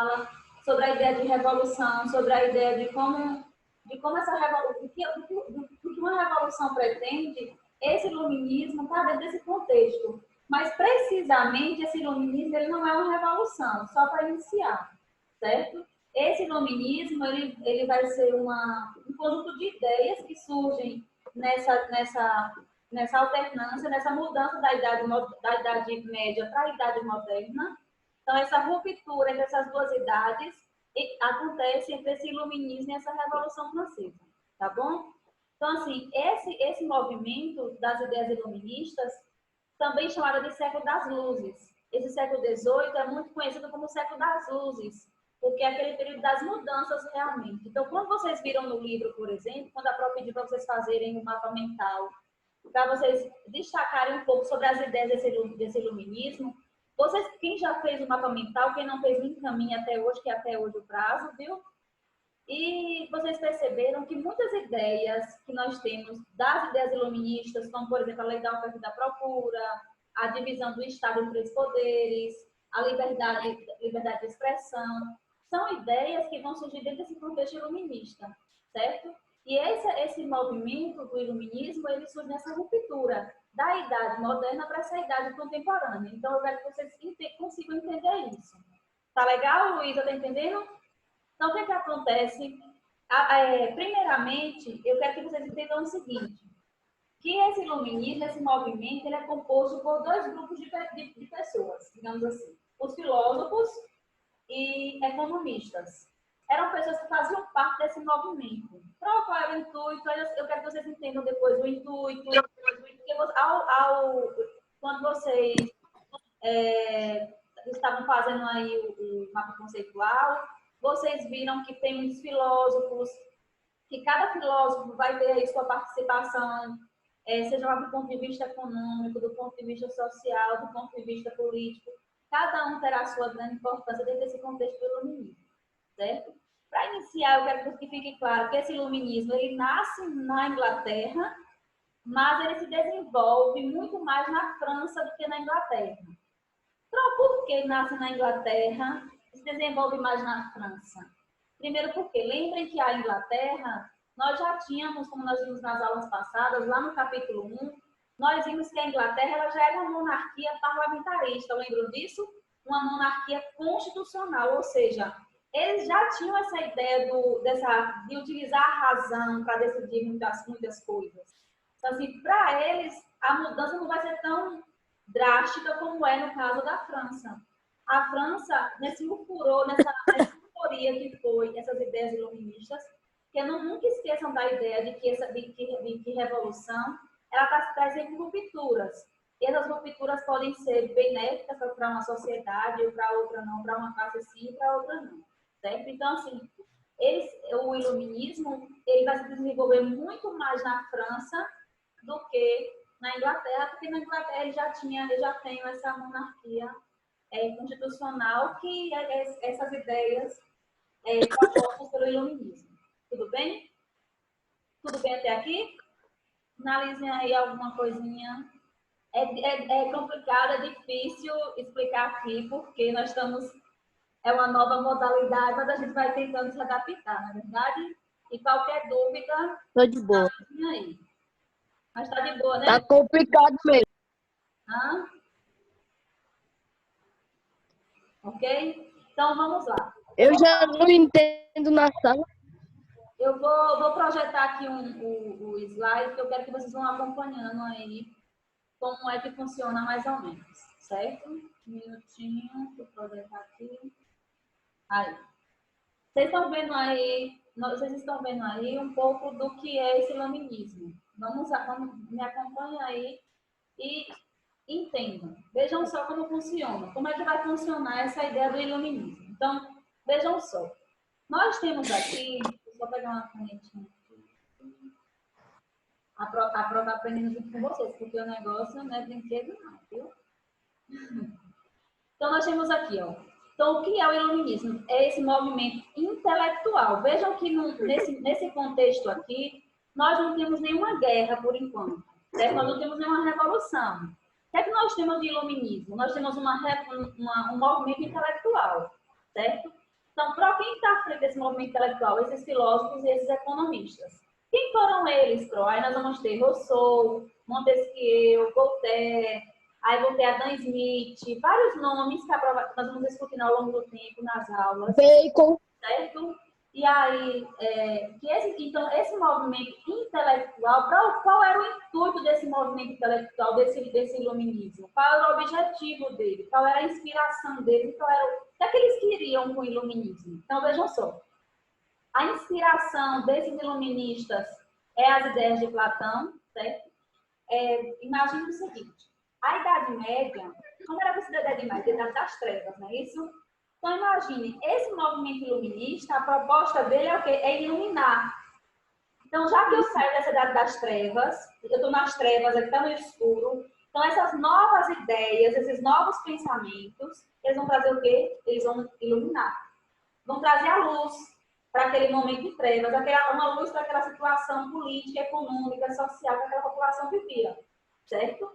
fala sobre a ideia de revolução, sobre a ideia de como essa revolução, do que uma revolução pretende, esse iluminismo está dentro desse contexto. Mas, precisamente, esse iluminismo ele não é uma revolução, só para iniciar, certo? Esse iluminismo ele vai ser um conjunto de ideias que surgem nessa alternância, nessa mudança da idade média para a idade moderna. Então, essa ruptura entre essas duas idades acontece entre esse iluminismo e essa Revolução Francesa, tá bom? Então, assim, esse movimento das ideias iluministas, também chamado de século das luzes. Esse século XVIII é muito conhecido como século das luzes, porque é aquele período das mudanças realmente. Então, quando vocês viram no livro, por exemplo, quando a Pró pediu para vocês fazerem um mapa mental, para vocês destacarem um pouco sobre as ideias desse iluminismo, vocês, quem já fez o mapa mental, quem não fez, me encaminha até hoje, que é até hoje o prazo, viu? E vocês perceberam que muitas ideias que nós temos das ideias iluministas, como, por exemplo, a lei da oferta e da procura, a divisão do Estado em três poderes, a liberdade de expressão, são ideias que vão surgir dentro desse contexto iluminista, certo? E esse movimento do iluminismo, ele surge nessa ruptura da idade moderna para essa idade contemporânea. Então, eu quero que vocês consigam entender isso. Tá legal, Luísa? Tá entendendo? Então, o que acontece? Primeiramente, eu quero que vocês entendam o seguinte, que esse iluminismo, esse movimento, ele é composto por dois grupos de pessoas, digamos assim. Os filósofos e economistas. Eram pessoas que faziam parte desse movimento. Qual era o intuito? Eu quero que vocês entendam depois o intuito. Porque quando vocês estavam fazendo aí o mapa conceitual, vocês viram que tem uns filósofos, que cada filósofo vai ter aí sua participação, seja lá do ponto de vista econômico, do ponto de vista social, do ponto de vista político. Cada um terá sua grande importância dentro desse contexto do iluminismo, certo? Para iniciar, eu quero que fique claro que esse iluminismo, ele nasce na Inglaterra, mas ele se desenvolve muito mais na França do que na Inglaterra. Então, por que nasce na Inglaterra e se desenvolve mais na França? Primeiro porque, lembrem que a Inglaterra, nós já tínhamos, como nós vimos nas aulas passadas, lá no capítulo 1, nós vimos que a Inglaterra ela já era uma monarquia parlamentarista, lembram disso? Uma monarquia constitucional, ou seja, eles já tinham essa ideia de utilizar a razão para decidir muitas coisas. Então, assim, para eles, a mudança não vai ser tão drástica como é no caso da França. A França, nesse furor, nessa euforia que foi essas ideias iluministas, que nunca esqueçam da ideia de que revolução ela está trazendo rupturas. E essas rupturas podem ser benéficas para uma sociedade, ou para outra não, para uma classe sim e para outra não. Certo? Então, assim, o iluminismo ele vai se desenvolver muito mais na França do que na Inglaterra, porque na Inglaterra ele já tem essa monarquia constitucional que essas ideias propostas pelo iluminismo. Tudo bem? Tudo bem até aqui? Analisem aí alguma coisinha. É complicado, é difícil explicar aqui, porque nós estamos... É uma nova modalidade, mas a gente vai tentando se adaptar, não é verdade? E qualquer dúvida... Tô de boa. Aí. Mas tá de boa, né? Tá complicado mesmo. Hã? Ok? Então, vamos lá. Eu já não entendo na sala. Eu vou projetar aqui o slide, que eu quero que vocês vão acompanhando aí como é que funciona mais ou menos, certo? Um minutinho, vou projetar aqui. Aí. Vocês estão vendo aí um pouco do que é esse iluminismo. Vamos me acompanhem aí e entendam. Vejam só como funciona. Como é que vai funcionar essa ideia do iluminismo. Então, vejam só. Nós temos aqui... Deixa eu pegar uma canetinha aqui. A Pro tá aprendendo junto com vocês, porque o negócio não é brinquedo não, viu? Então, nós temos aqui, ó. Então, o que é o iluminismo? É esse movimento intelectual. Vejam que nesse contexto aqui, nós não temos nenhuma guerra, por enquanto. Certo? Nós não temos nenhuma revolução. O que é que nós temos de iluminismo? Nós temos um movimento intelectual, certo? Então, para quem está à frente desse movimento intelectual? Esses filósofos e esses economistas. Quem foram eles, Pro? Aí nós vamos ter Rousseau, Montesquieu, Voltaire, aí vou ter Adam Smith, vários nomes que nós vamos discutir ao longo do tempo nas aulas. Bacon. Certo? E aí, então, esse movimento intelectual, qual era o intuito desse movimento intelectual, desse iluminismo? Qual era o objetivo dele? Qual era a inspiração dele? O que é que eles queriam com o iluminismo? Então, vejam só. A inspiração desses iluministas é as ideias de Platão, certo? Imagine o seguinte, a Idade Média, como era conhecida a Idade Média? A Idade das Trevas, não é isso? Então, imagine, esse movimento iluminista, a proposta dele é o quê? É iluminar. Então, já que eu saio dessa Idade das Trevas, eu estou nas trevas, aqui está no escuro, então essas novas ideias, esses novos pensamentos, eles vão trazer o quê? Eles vão iluminar. Vão trazer a luz para aquele momento de trevas, uma luz para aquela situação política, econômica, social que aquela população vivia, certo?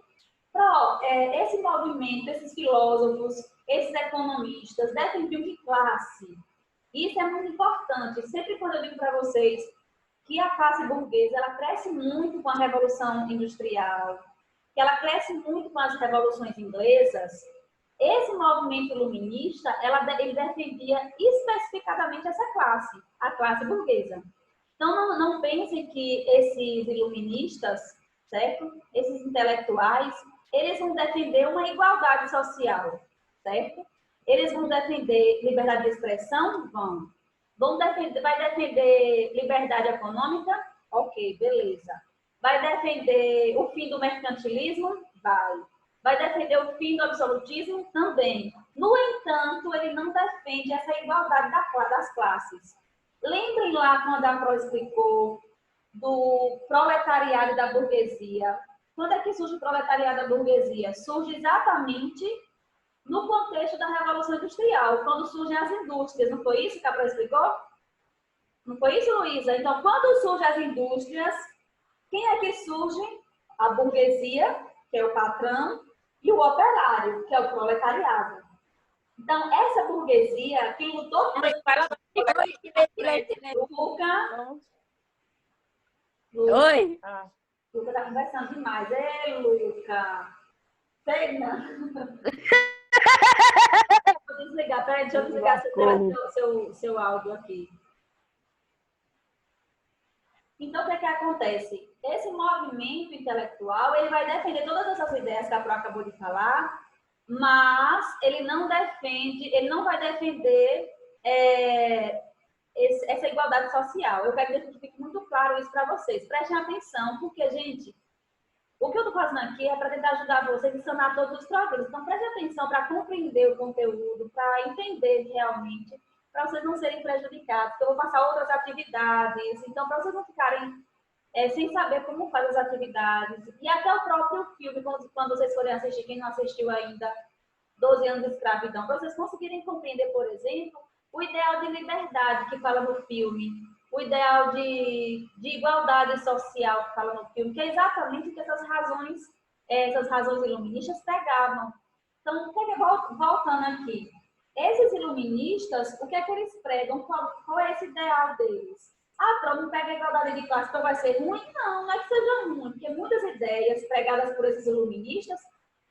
Esse movimento, esses filósofos, esses economistas defendiam que classe? Isso é muito importante. Sempre quando eu digo para vocês que a classe burguesa ela cresce muito com a Revolução Industrial, que ela cresce muito com as revoluções inglesas, esse movimento iluminista, ele defendia especificadamente essa classe, a classe burguesa. Então, não pensem que esses iluministas, certo? Esses intelectuais, eles vão defender uma igualdade social, certo? Eles vão defender liberdade de expressão? Vai defender liberdade econômica? Ok, beleza. Vai defender o fim do mercantilismo? Vai defender o fim do absolutismo? Também. No entanto, ele não defende essa igualdade das classes. Lembrem lá quando a Pro explicou do proletariado e da burguesia. Quando é que surge o proletariado e a burguesia? Surge exatamente no contexto da Revolução Industrial, quando surgem as indústrias. Não foi isso que a Pro explicou? Não foi isso, Luísa? Então, quando surgem as indústrias, quem é que surge? A burguesia, que é o patrão, e o operário, que é o proletariado. Então, essa burguesia, quem lutou... Oi? Luca tá conversando demais. Luca! Sei não. Vou desligar. Peraí, deixa eu desligar seu áudio aqui. Então, o que é que acontece? Esse movimento intelectual, ele vai defender todas essas ideias que a Pro acabou de falar, mas ele não vai defender essa igualdade social. Eu quero que fique muito claro isso para vocês. Prestem atenção, porque, gente, o que eu estou fazendo aqui é para tentar ajudar vocês a sanar todos os problemas. Então, prestem atenção para compreender o conteúdo, para entender realmente, para vocês não serem prejudicados, porque eu vou passar outras atividades. Então, para vocês não ficarem sem saber como faz as atividades. E até o próprio filme, quando vocês forem assistir, quem não assistiu ainda, 12 anos de escravidão, para vocês conseguirem compreender, por exemplo, o ideal de liberdade que fala no filme, o ideal de igualdade social que fala no filme, que é exatamente o que essas razões iluministas pregavam. Então, voltando aqui, esses iluministas, o que é que eles pregam? Qual é esse ideal deles? Pronto, não pega a igualdade de classe, então vai ser ruim? Não é que seja ruim, porque muitas ideias pregadas por esses iluministas,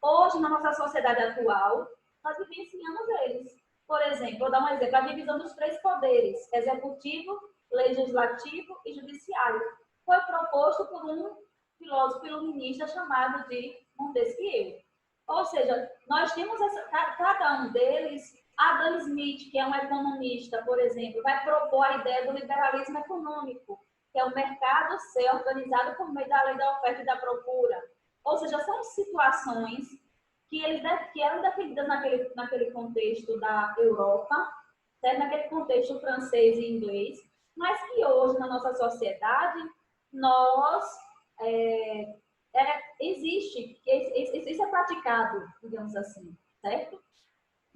hoje, na nossa sociedade atual, nós vivenciamos eles. Por exemplo, vou dar um exemplo, a divisão dos 3 poderes, executivo, legislativo e judiciário. Foi proposto por um filósofo iluminista chamado de Montesquieu. Ou seja, nós temos cada um deles, Adam Smith, que é um economista, por exemplo, vai propor a ideia do liberalismo econômico, que é o mercado ser organizado por meio da lei da oferta e da procura. Ou seja, são situações que eram defendidas naquele contexto da Europa, certo? Naquele contexto francês e inglês, mas que hoje, na nossa sociedade, existe, isso é praticado, digamos assim, certo?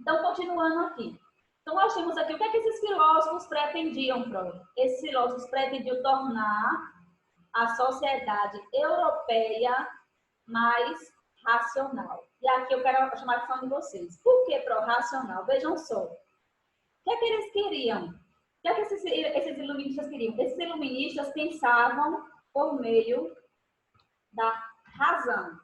Então, continuando aqui. Então, nós temos aqui, o que é que esses filósofos pretendiam, Pro? Esses filósofos pretendiam tornar a sociedade europeia mais racional. E aqui eu quero chamar a atenção de vocês. Por que pró-racional? Vejam só. que é que eles queriam? O que é que esses iluministas queriam? Esses iluministas pensavam por meio da razão.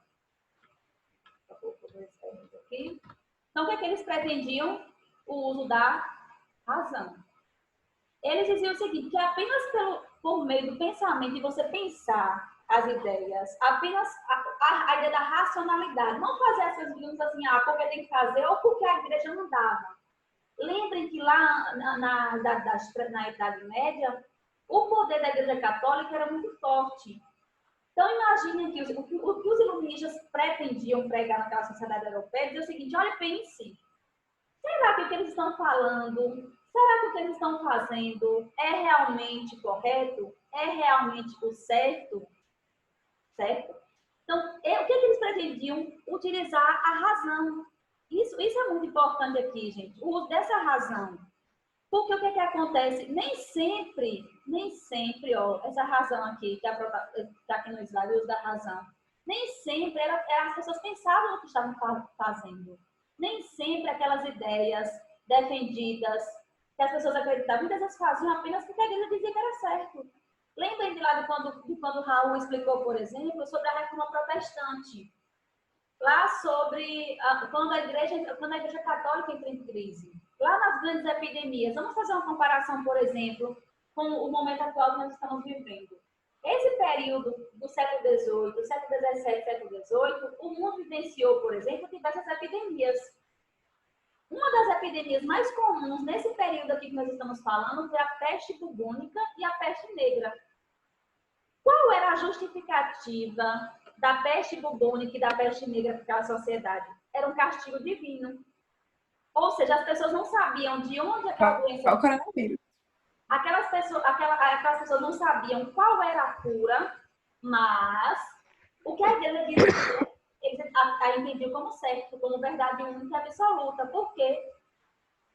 Então, o que é que eles pretendiam? O uso da razão. Eles diziam o seguinte, que apenas por meio do pensamento, de você pensar as ideias, apenas a ideia da racionalidade, não fazer essas perguntas assim, porque tem que fazer ou porque a igreja não dava. Lembrem que lá na Idade Média, o poder da igreja católica era muito forte. Então, imaginem que o que os iluministas pretendiam pregar naquela sociedade europeia, dizer o seguinte, olha, pense, será que o que eles estão falando, será que o que eles estão fazendo é realmente correto? É realmente o certo? Certo? Então, o que eles pretendiam? Utilizar a razão. Isso é muito importante aqui, gente, o uso dessa razão. Porque o que acontece? Nem sempre, ó, essa razão aqui, que está aqui no slide, o uso da razão, nem sempre as pessoas pensavam no que estavam fazendo. Nem sempre aquelas ideias defendidas, que as pessoas acreditavam, muitas vezes faziam apenas porque a igreja dizia que era certo. Lembrem de lá de quando Raul explicou, por exemplo, sobre a reforma protestante. Lá sobre quando a igreja católica entra em crise. Lá nas grandes epidemias. Vamos fazer uma comparação, por exemplo, com o momento atual que nós estamos vivendo. Esse período do século XVIII, do século XVII, século XVIII, o mundo vivenciou, por exemplo, diversas epidemias. Uma das epidemias mais comuns nesse período aqui que nós estamos falando foi a peste bubônica e a peste negra. Qual era a justificativa da peste bubônica e da peste negra para aquela sociedade? Era um castigo divino. Ou seja, as pessoas não sabiam de onde aquela doença... O coronavírus. Aquelas pessoas não sabiam qual era a cura, mas o que a igreja dizia, eles entendiam como certo, como verdade única e absoluta, porque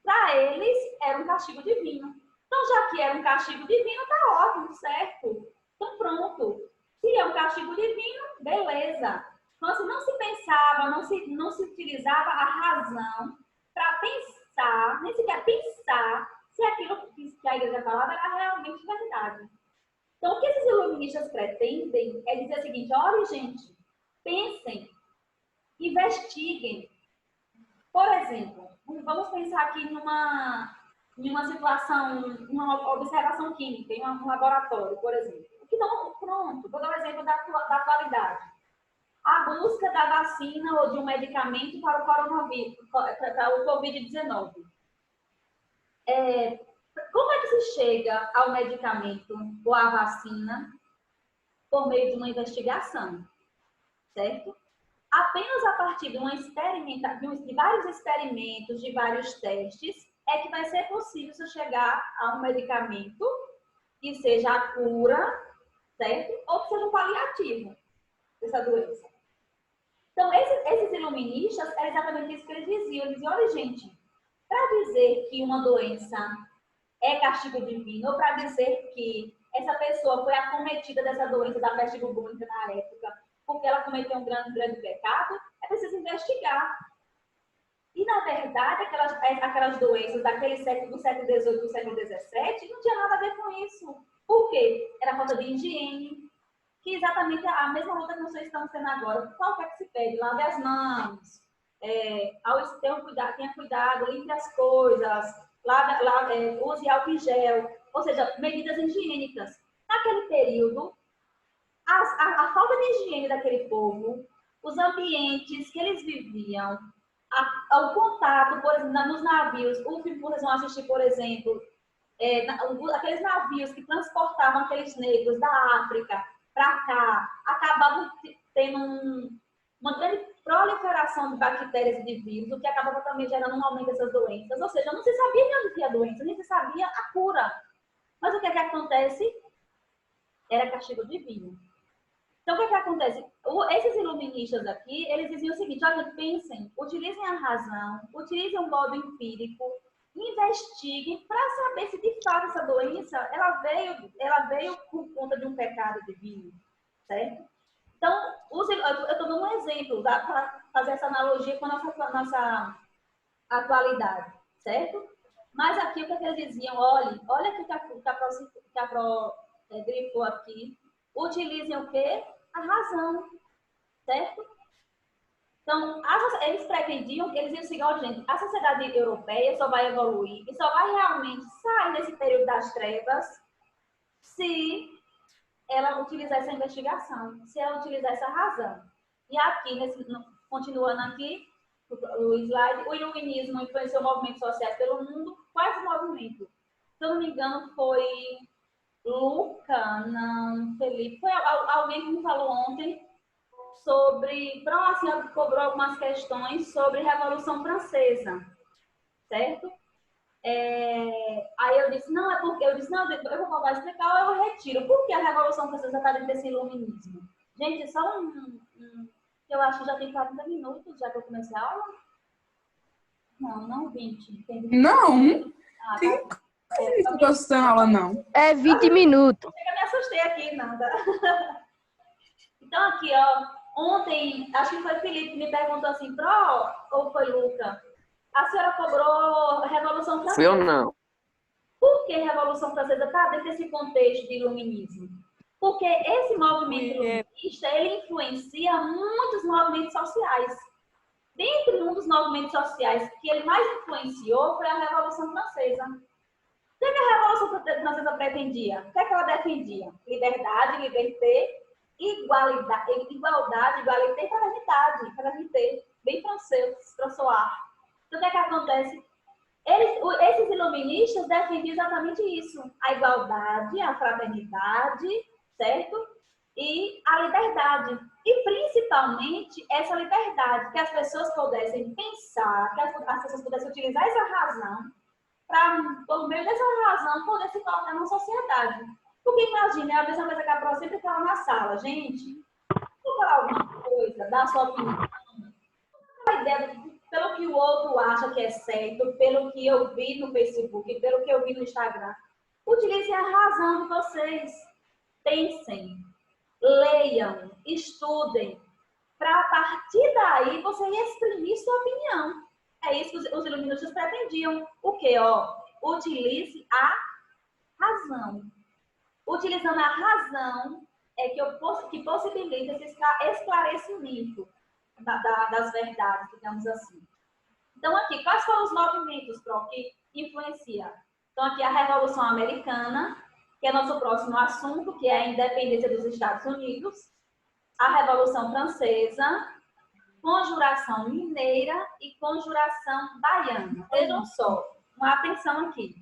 para eles era um castigo divino. Então, já que era um castigo divino, está ótimo, certo? Então, pronto. Se é um castigo divino, beleza. Então, assim, não se pensava, não se utilizava a razão para pensar, nem sequer pensar se aquilo que a igreja falava era realmente verdade. Então, o que esses iluministas pretendem é dizer o seguinte, olha, gente, pensem, investiguem. Por exemplo, vamos pensar aqui em uma situação, uma observação química, em um laboratório, por exemplo. Pronto, vou dar um exemplo da atualidade. A busca da vacina ou de um medicamento para o coronavírus, para o Covid-19. Como é que se chega ao medicamento ou à vacina? Por meio de uma investigação, certo? Apenas a partir de vários experimentos, de vários testes, é que vai ser possível chegar a um medicamento que seja a cura, certo? Ou que seja um paliativo dessa doença. Então, esses iluministas, é exatamente isso que eles diziam. Eles diziam, olha, gente, para dizer que uma doença é castigo divino, ou para dizer que essa pessoa foi acometida dessa doença da peste bubônica na época, porque ela cometeu um grande pecado, é preciso investigar. E, na verdade, aquelas doenças daquele século, do século XVIII, do século XVII, não tinha nada a ver com isso. Por quê? Era falta de higiene, que exatamente a mesma luta que vocês estão tendo agora. Qual que é que se pede? Lave as mãos, tenha cuidado, limpe as coisas, use álcool em gel, ou seja, medidas higiênicas. Naquele período, a falta de higiene daquele povo, os ambientes que eles viviam, o contato, por exemplo, nos navios, o filme que vocês vão assistir, por exemplo, aqueles navios que transportavam aqueles negros da África para cá, acabavam tendo uma grande proliferação de bactérias e de vírus, o que acabava também gerando um aumento dessas doenças. Ou seja, não se sabia de onde vinha a doença, nem se sabia a cura. Mas o que é que acontece? Era castigo divino. Então, o que é que acontece? Esses iluministas aqui, eles diziam o seguinte, olha, pensem, utilizem a razão, utilizem um modo empírico, investiguem para saber se de fato essa doença ela veio por conta de um pecado divino, certo? Então, eu estou dando um exemplo para fazer essa analogia com a nossa atualidade, certo? Mas aqui o que eles diziam, olha o que a Pro grifou aqui, utilizem o quê? A razão, certo? Então, eles pretendiam que eles iam seguir a gente. A sociedade europeia só vai evoluir e só vai realmente sair desse período das trevas se ela utilizar essa investigação, se ela utilizar essa razão. E aqui, continuando aqui, o slide, o iluminismo influenciou movimentos sociais pelo mundo. Quais movimentos? Se eu não me engano, foi Luca, não, Felipe, foi alguém que me falou ontem sobre, assim, cobrou algumas questões sobre a Revolução Francesa, certo? Aí eu disse, não, é porque, eu disse, não, eu vou voltar a explicar ou eu retiro. Por que a Revolução Francesa está dentro desse iluminismo? Gente, só eu acho que já tem 40 minutos, já que eu comecei a aula. Não, 20. Não, Ah, tem tá. situação aula, não. É 20 minutos. Eu me assustei aqui, nada. Então, aqui, ó, ontem, acho que foi Felipe que me perguntou assim, ou foi Luca? A senhora cobrou Revolução Francesa. Fui eu não. Por que a Revolução Francesa está dentro desse contexto de iluminismo? Porque esse movimento iluminista, ele influencia muitos movimentos sociais. Dentre um dos movimentos sociais que ele mais influenciou foi a Revolução Francesa. O que a Revolução Francesa pretendia? O que ela defendia? Liberdade, liberté, igualdade, igualité, fraternité. Bem francês, François. Então, o que acontece? Esses iluministas defendiam exatamente isso. A igualdade, a fraternidade, certo? E a liberdade. E, principalmente, essa liberdade. Que as pessoas pudessem pensar, que as pessoas pudessem utilizar essa razão para, por meio dessa razão, poder se colocar numa sociedade. Porque, imagina, é a mesma coisa que a Pro sempre fala na sala. Gente, vou falar alguma coisa, dar a sua opinião. A ideia pelo que o outro acha que é certo, pelo que eu vi no Facebook, pelo que eu vi no Instagram. Utilizem a razão de vocês. Pensem, leiam, estudem, para a partir daí você exprimir sua opinião. É isso que os iluministas pretendiam. O quê? Utilize a razão. Utilizando a razão é que possibilita esse esclarecimento das verdades, digamos assim. Então, aqui, quais foram os movimentos, Pro, que influenciam? Então, aqui a Revolução Americana, que é nosso próximo assunto, que é a independência dos Estados Unidos, a Revolução Francesa, Conjuração Mineira e Conjuração Baiana. Vejam só, uma atenção aqui.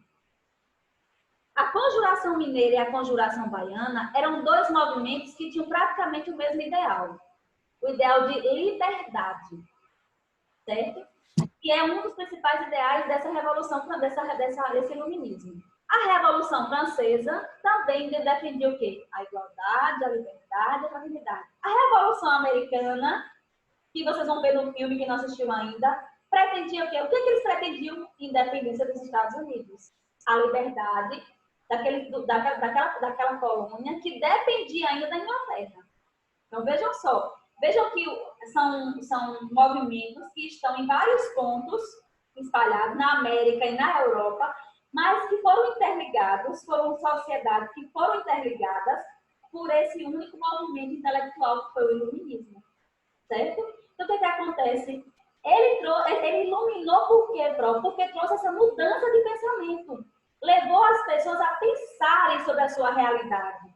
A Conjuração Mineira e a Conjuração Baiana eram dois movimentos que tinham praticamente o mesmo ideal. O ideal de liberdade, certo? Que é um dos principais ideais dessa revolução, desse iluminismo. A Revolução Francesa também defendia o quê? A igualdade, a liberdade, a fraternidade. A Revolução Americana, que vocês vão ver no filme que não assistiu ainda, pretendia o quê? O que eles pretendiam? Independência dos Estados Unidos. A liberdade daquela colônia que dependia ainda da Inglaterra. Então, vejam só. Vejam que são movimentos que estão em vários pontos espalhados na América e na Europa, mas que foram interligados, foram sociedades que foram interligadas por esse único movimento intelectual que foi o iluminismo, certo? Então, o que acontece? Ele iluminou por quê, Pro? Porque trouxe essa mudança de pensamento. Levou as pessoas a pensarem sobre a sua realidade.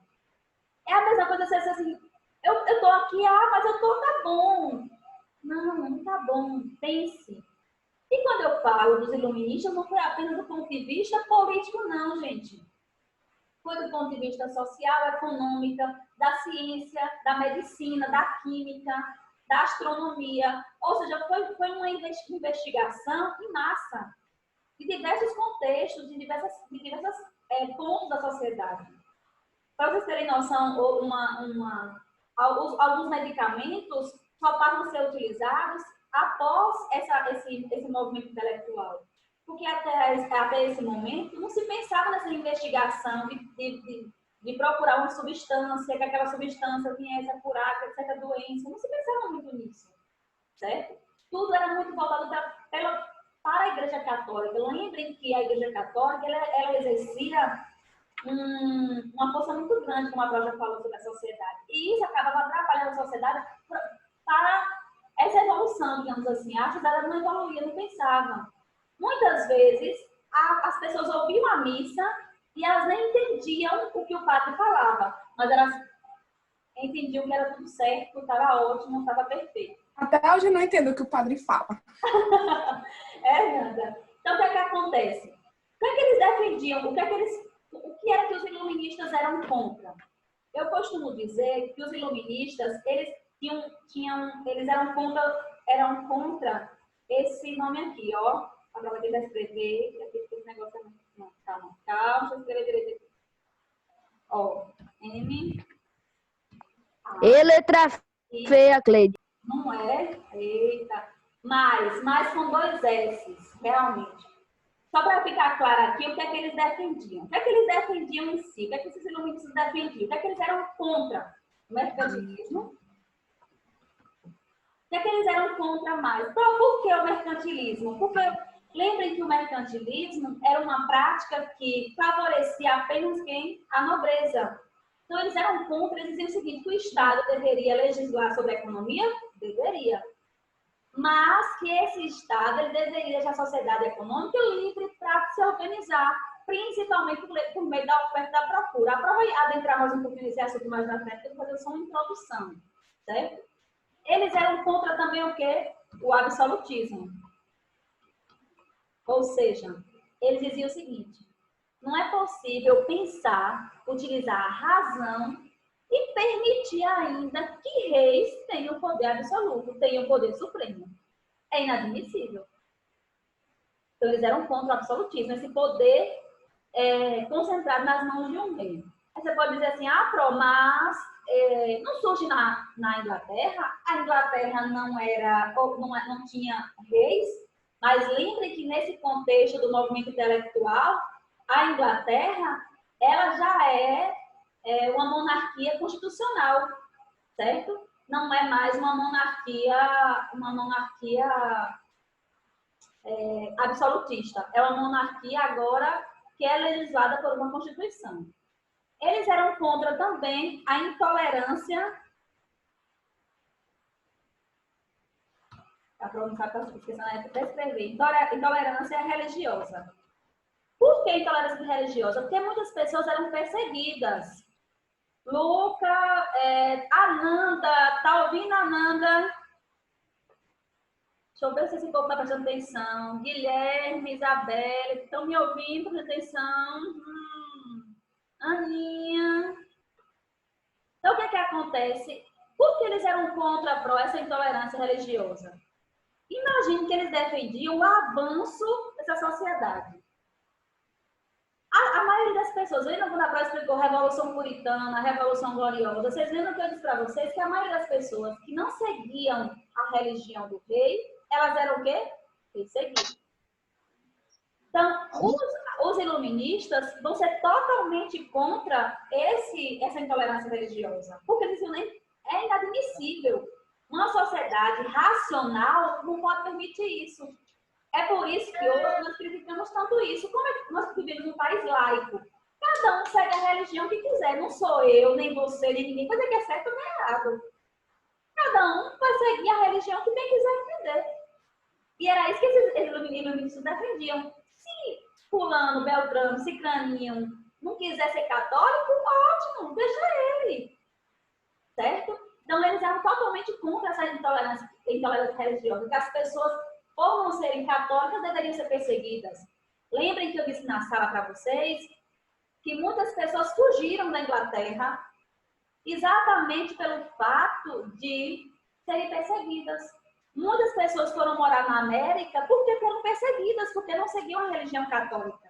É a mesma coisa você dizer assim, eu tô aqui, mas eu tô, tá bom. Não tá bom. Pense. E quando eu falo dos iluministas, não foi apenas do ponto de vista político, não, gente. Foi do ponto de vista social, econômico, da ciência, da medicina, da química, da astronomia. Ou seja, foi uma investigação em massa, de diversos contextos, de diversos pontos da sociedade. Para vocês terem noção, alguns medicamentos só passam a ser utilizados após esse movimento intelectual. Porque até esse momento não se pensava nessa investigação de procurar uma substância, que aquela substância viesse a curar certa doença. Não se pensava muito nisso, certo? Tudo era muito voltado para a Igreja Católica. Lembrem que a Igreja Católica ela exercia uma força muito grande, como a Pró já falou, sobre a sociedade. E isso acabava atrapalhando a sociedade para essa evolução, digamos assim. A sociedade não evoluía, não pensava. Muitas vezes, as pessoas ouviam a missa e elas nem entendiam o que o padre falava, mas elas entendiam que era tudo certo, estava ótimo, estava perfeito. Até hoje eu não entendo o que o padre fala. Nada. Então, o que é que acontece? O que é que eles defendiam? O que era que os iluministas eram contra? Eu costumo dizer que os iluministas, eles eram contra esse nome aqui, ó. Agora vou tentar escrever, aqui esse negócio não, calma, deixa eu escrever direito aqui. Ó, M. E letra feia, Cleide. Não é? Eita. Mas com 2 S's, realmente. Só para ficar claro aqui, o que é que eles defendiam? O que é que eles defendiam em si? O que é que esses iluministas defendiam? O que é que eles eram contra o mercantilismo? O que é que eles eram contra mais? Por que o mercantilismo? Porque lembrem que o mercantilismo era uma prática que favorecia apenas quem? A nobreza. Então, eles eram contra, eles diziam o seguinte, que o Estado deveria legislar sobre a economia? Deveria. Mas que esse Estado ele deveria deixar a sociedade econômica livre para se organizar, principalmente por meio da oferta e da procura. Para adentrar mais um pouquinho nesse assunto mais na frente, eu vou fazer só uma introdução, certo? Eles eram contra também o quê? O absolutismo. Ou seja, eles diziam o seguinte, não é possível pensar, utilizar a razão e permitir ainda que reis tenham poder absoluto, tenham poder supremo. É inadmissível. Então, eles eram contra o absolutismo, esse poder concentrado nas mãos de um rei. Aí você pode dizer assim, mas não surge na Inglaterra, a Inglaterra não tinha reis, mas lembre que nesse contexto do movimento intelectual, a Inglaterra, ela já é uma monarquia constitucional, certo? Não é mais uma monarquia absolutista. É uma monarquia agora que é legislada por uma constituição. Eles eram contra também a intolerância. Para pronunciar, esquecendo até escrever. Intolerância religiosa. Por que intolerância religiosa? Porque muitas pessoas eram perseguidas. Luca, Ananda, tá ouvindo, Ananda? Deixa eu ver se esse povo está prestando atenção. Guilherme, Isabelle, estão me ouvindo? Prestando atenção. Aninha. Então, o que é que acontece? Por que eles eram contra essa intolerância religiosa? Imagine que eles defendiam o avanço dessa sociedade. A maioria das pessoas, lembra quando a Pró explicou a Revolução Puritana, a Revolução Gloriosa? Vocês lembram que eu disse para vocês que a maioria das pessoas que não seguiam a religião do rei, elas eram o quê? Perseguidas. Então, os iluministas vão ser totalmente contra essa intolerância religiosa. Porque eles diziam, é inadmissível. Uma sociedade racional não pode permitir isso. É por isso que hoje nós criticamos tanto isso. Como é que nós vivemos num país laico? Cada um segue a religião que quiser. Não sou eu, nem você, nem ninguém. Coisa que é certo ou é errado. Cada um vai seguir a religião que bem quiser entender. E era isso que esses iluministas defendiam. Se fulano, beltrano, cicraninho não quiser ser católico, ótimo, deixa ele. Certo? Então, eles eram totalmente contra essa intolerância religiosa. Que as pessoas, por não serem católicas, deveriam ser perseguidas. Lembrem que eu disse na sala para vocês que muitas pessoas fugiram da Inglaterra exatamente pelo fato de serem perseguidas. Muitas pessoas foram morar na América porque foram perseguidas, porque não seguiam a religião católica.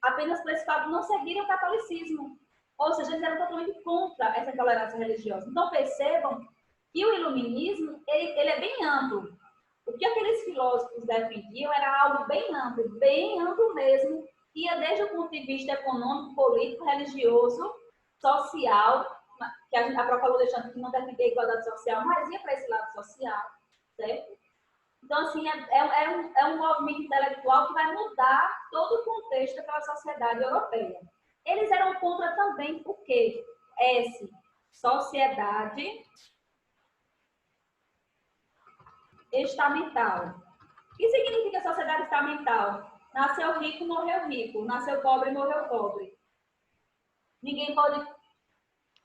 Apenas por esse fato de não seguirem o catolicismo. Ou seja, eles eram totalmente contra essa intolerância religiosa. Então, percebam que o iluminismo ele é bem amplo. O que aqueles filósofos defendiam era algo bem amplo mesmo. Ia desde o ponto de vista econômico, político, religioso, social, que a Pró falou deixando que não defendia a igualdade social, mas ia para esse lado social, certo? Então, assim, é um movimento intelectual que vai mudar todo o contexto daquela sociedade europeia. Eles eram contra também o quê? Sociedade estamental. O que significa sociedade estamental? Nasceu rico, morreu rico. Nasceu pobre, morreu pobre. Ninguém pode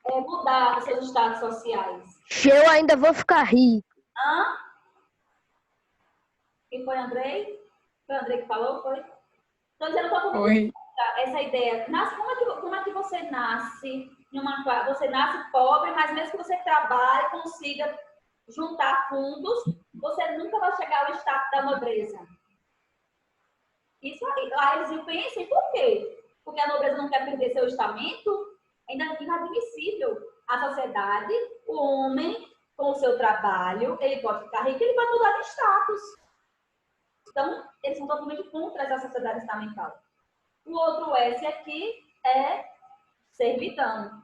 mudar os seus estados sociais. Eu ainda vou ficar rico. Hã? Quem foi, Andrei? Foi o Andrei que falou? Foi? Estou dizendo totalmente essa ideia. Como é que você nasce você nasce pobre, mas mesmo que você trabalhe, consiga juntar fundos, você nunca vai chegar ao status da nobreza. Isso aí. Lá eles pensam, por quê? Porque a nobreza não quer perder seu estamento? É inadmissível. A sociedade, o homem, com o seu trabalho, ele pode ficar rico, ele vai mudar de status. Então, eles são totalmente contra essa sociedade estamental. O outro S aqui é servidão.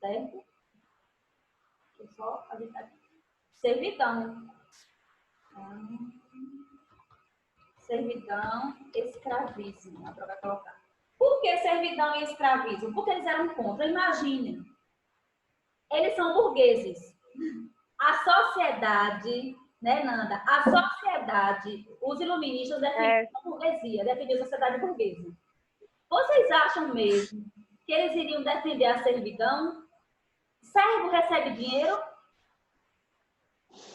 Certo? Deixa eu só ajeitar aqui. Servidão. Servidão, escravismo. Vai colocar. Por que servidão e escravismo? Porque eles eram contra. Imaginem. Eles são burgueses. A sociedade, né, Nanda? A sociedade, os iluministas defendiam a burguesia, defendiam a sociedade burguesa. Vocês acham mesmo que eles iriam defender a servidão? Servo recebe dinheiro?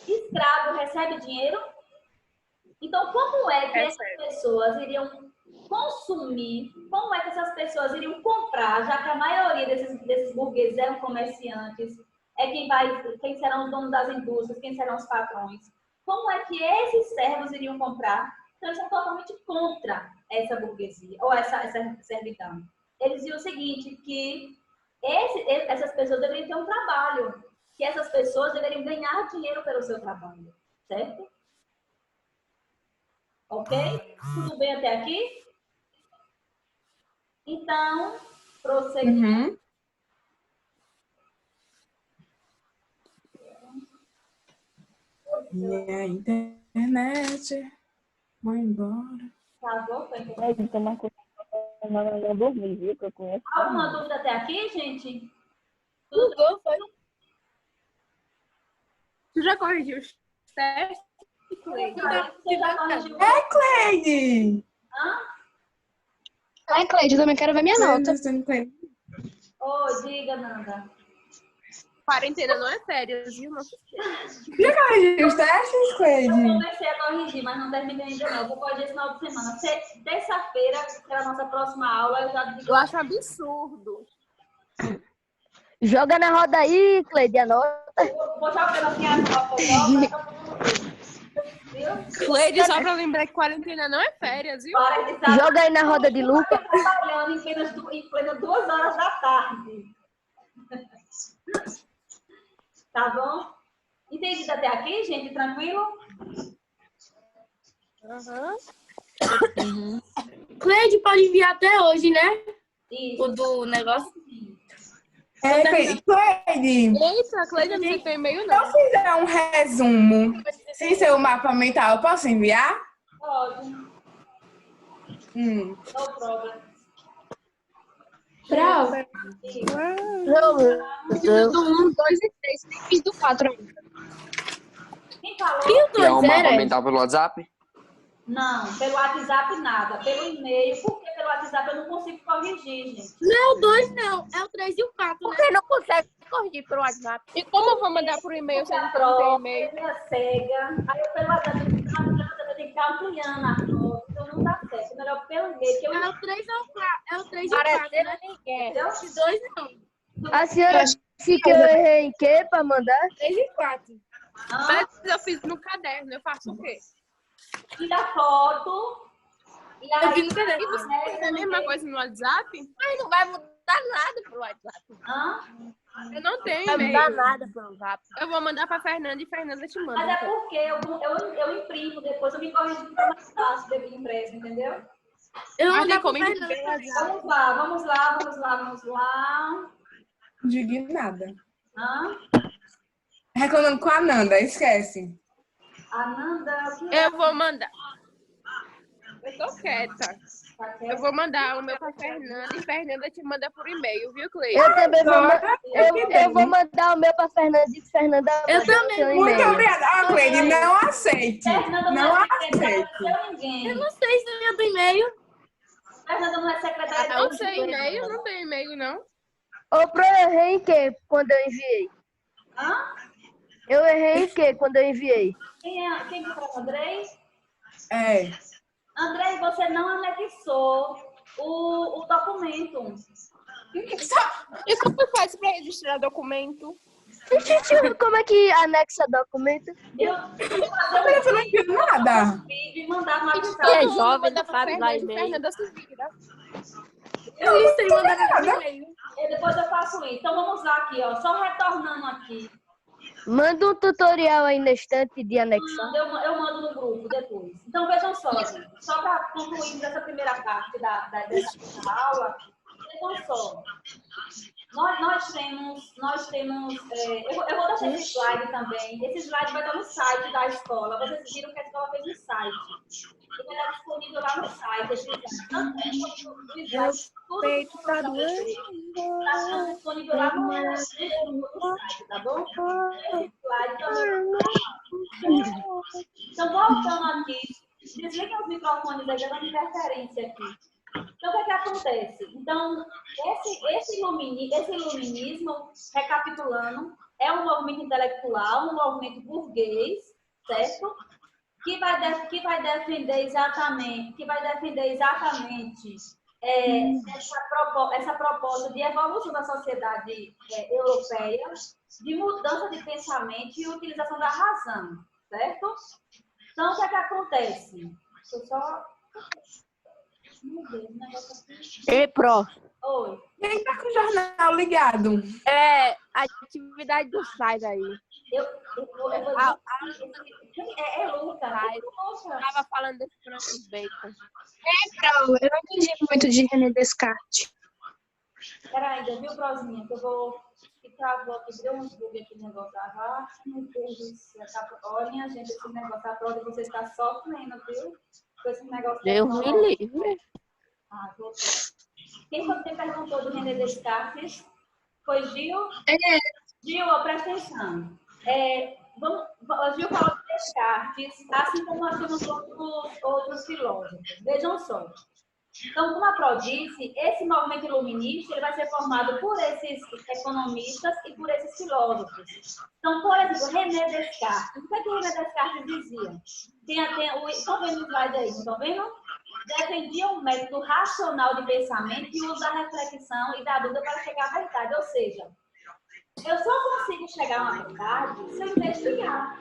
Escravo recebe dinheiro? Então, como é que essas pessoas iriam consumir? Como é que essas pessoas iriam comprar, já que a maioria desses burgueses eram comerciantes? Quem serão os donos das indústrias? Quem serão os patrões? Como é que esses servos iriam comprar? Então, eles são totalmente contra essa burguesia, ou essa servidão. Eles diziam o seguinte, que essas pessoas deveriam ter um trabalho, que essas pessoas deveriam ganhar dinheiro pelo seu trabalho, certo? Ok? Tudo bem até aqui? Então, prosseguindo. Minha internet vai embora. Tá bom? Conheço. Alguma dúvida até aqui, gente? Tudo foi. Tu já corrigiu os testes? Você já corrigiu? Cleide! Hã? Cleide, eu também quero ver minha nota. Diga, Nanda. Quarentena não é férias, viu? Já corrigiu os testes, Cleide? Eu comecei a corrigir, mas não terminei ainda não. Vou corrigir esse final de semana. Terça-feira, que é a nossa próxima aula, eu já digo. Eu acho absurdo. Joga na roda aí, Cleide, a nota. Vou jogar na minha nota. Cleide, só pra lembrar que quarentena não é férias, viu? Joga aí na roda de Luca. Trabalhando em plena 2 horas da tarde. Tá bom? Entendido até aqui, gente? Tranquilo? Cleide pode enviar até hoje, né? Isso. O do negócio. Cleide. Eita, Cleide, não sei se tem e-mail, não. Se eu fizer um resumo sem ser o mapa mental, eu posso enviar? Pode. No problem. Brau. Do 1, 2 e 3. Nem fiz do 4 ainda. Quem falou? E o 2 é um mapa era? mental pelo WhatsApp? Não, pelo WhatsApp nada. Pelo e-mail, porque pelo WhatsApp eu não consigo corrigir, gente. Não é o 2, não. É o 3 e o 4, né? Você não consegue corrigir pelo WhatsApp. E como eu vou mandar por e-mail se Porque ele a não tem prova e-mail? é cega. Aí eu pelo WhatsApp eu tenho que ficar ampliando a prova. Então não dá certo. É melhor pelo e-mail. Que eu... É o 3 ou o 4. É o 3 e o 4, né? ninguém. Entendeu? Esse 2 não. A senhora disse que eu errei em quê pra mandar? 3 e 4. Mas eu fiz no caderno, eu faço o quê? Tira foto. E Eu aí, vi no caderno. E você fez a mesma coisa no WhatsApp? Mas não vai mudar nada pelo WhatsApp. Eu não tenho Não vai e-mail. mudar nada pelo WhatsApp. Eu vou mandar pra Fernanda e Fernanda te manda. Mas é porque eu imprimo, depois eu me corrijo que fica mais fácil de impresso, entendeu? Eu Mas vou tem dar como pra imprimir pelo WhatsApp. Vamos lá. Não digo nada. Hã? Reclamando com a Nanda, esquece. Ananda, o que Eu vou mandar. Eu tô quieta. tá Eu quieto? vou mandar o meu pra Fernanda e Fernanda te manda por e-mail, viu, Cleide? Eu também vou, Agora, eu vou mandar o meu pra Fernanda e Fernanda Eu manda também seu muito e-mail. obrigada. Ah, Cleide, não aceite. Fernanda Não não é secretária aceite. de seu ninguém. Eu não sei se eu tenho e-mail. Fernanda não é secretária Não de sei ninguém. e-mail, não tem e-mail, não. Ô, Pro, eu errei em quê quando eu enviei? Hã? Eu errei em quê quando eu enviei? Quem que foi, Andrei? É. Andrei, você não anexou o documento. E como faz pra registrar documento? Gente, como é que anexa documento? Eu vou fazer Mas eu não entendo nada. um vídeo e mandar uma Todo é mundo jovem, manda não pra sabe lá Fernanda e e-mail. Fernanda se vira. Eu sei mandar no e-mail. Depois eu faço isso. Então vamos lá aqui, ó. Só retornando aqui. Manda um tutorial aí na estante de anexar. Eu mando no grupo depois. Então vejam só, gente. Só para concluir dessa primeira parte dessa aula, vejam só. Nós temos eu vou deixar esse slide também. Esse slide vai estar no site da escola. Vocês viram que a escola fez no site. E vai estar disponível lá no site. Esse slide, tudo que Tá está disponível lá no site, tá bom? Esse slide também. Então, voltando aqui, desliguem os microfones aí, dando interferência aqui. Então, o que é que acontece? Então, esse iluminismo, recapitulando, é um movimento intelectual, um movimento burguês, certo? Que vai defender exatamente essa proposta de evolução da sociedade europeia, de mudança de pensamento e utilização da razão, certo? Então, o que é que acontece? Eu só... Meu Deus, o negócio aqui... Ei, Pro. Oi. Quem tá com o jornal ligado? É a atividade do site aí. Eu vou é Luca. Eu tava falando desse Francis Bacon. Eu não entendi muito de René Descartes. Peraí, viu, Prozinha? Que eu vou... Que travou aqui, deu uns bug aqui no negócio. Ah, meu Deus do céu. Olha, gente, esse negócio. A prova você está sofrendo, viu? Com esse negócio. Deus me livre. Ah, voltou. Quem foi que perguntou do René Descartes? Foi Gil? Gil, ó, presta atenção. Gil falou de Descartes, assim como nós temos outros filósofos. Vejam só. Então, como a Pro disse, esse movimento iluminista ele vai ser formado por esses economistas e por esses filósofos. Então, por exemplo, René Descartes. O que é que René Descartes dizia? Estão vendo o slide aí, não estão vendo? Defendia um método racional de pensamento e uso da reflexão e da dúvida para chegar à verdade. Ou seja, eu só consigo chegar a uma verdade se eu investigar.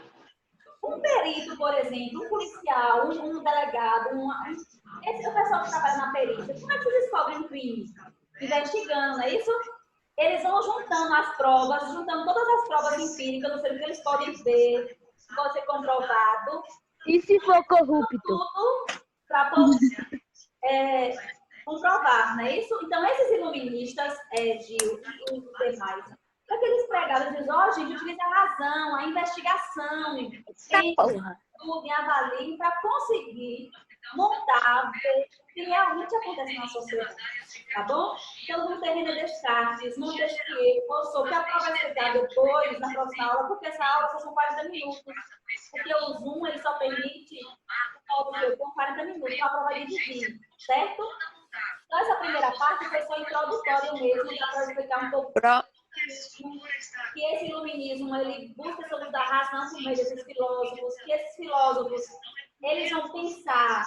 Um perito, por exemplo, um policial, um delegado, esse é o pessoal que trabalha na perícia. Como é que vocês descobrem um crime? Investigando, não é isso? Eles vão juntando as provas, juntando todas as provas empíricas, não sei o que eles podem ver, pode ser comprovado. E se for corrupto? Tudo para poder comprovar, não é isso? Então, esses iluministas, Gil e os demais, para que eles pregaram, eles dizem, ó, gente, utiliza a razão, a investigação, estudem, avaliem para conseguir montar, ver o que realmente acontece na sociedade, tá bom? Então, vamos ter René Descartes, Montesquieu, Rousseau, que a prova vai explicar depois, na próxima aula, porque essa aula só são 40 minutos. Porque o Zoom, ele só permite com 40 minutos, a prova vai dividir, certo? Então, essa primeira parte foi só introdutória mesmo, para explicar um pouco que esse iluminismo, ele busca essa luz da razão por meio desses filósofos, que esses filósofos, eles vão pensar,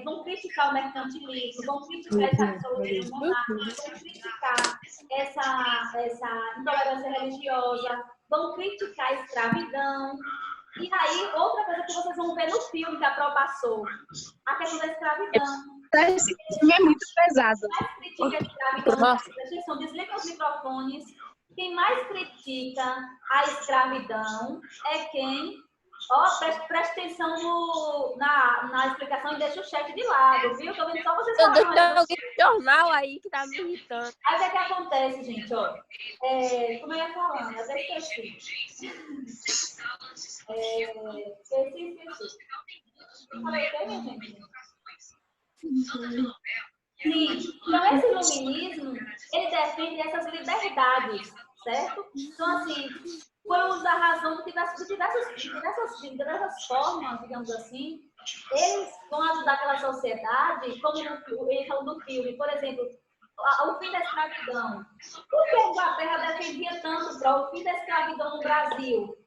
vão criticar o mercantilismo, vão criticar esse absolutismo monárquico, vão criticar essa intolerância religiosa, vão criticar a escravidão. E aí, outra coisa que vocês vão ver no filme que a Pro passou, a questão da escravidão. Esse filme é muito pesado. Mais critica a escravidão, atenção, desliga os microfones. Quem mais critica a escravidão é quem? Ó, preste atenção na explicação e deixa o chat de lado, viu? Tô vendo só vocês Tem falando. alguém no jornal aí que tá me irritando. Aí o que é que acontece, gente? Ó, como eu ia falando, até esqueci. Esqueci. Falei o quê, minha gente? Sim. Então, esse iluminismo, ele defende essas liberdades, certo? Então, assim, foi o uso da razão de diversas formas, digamos assim. Eles vão ajudar aquela sociedade, como ele falou do filme, por exemplo, o fim da escravidão. Por que a Inglaterra defendia tanto para o fim da escravidão no Brasil?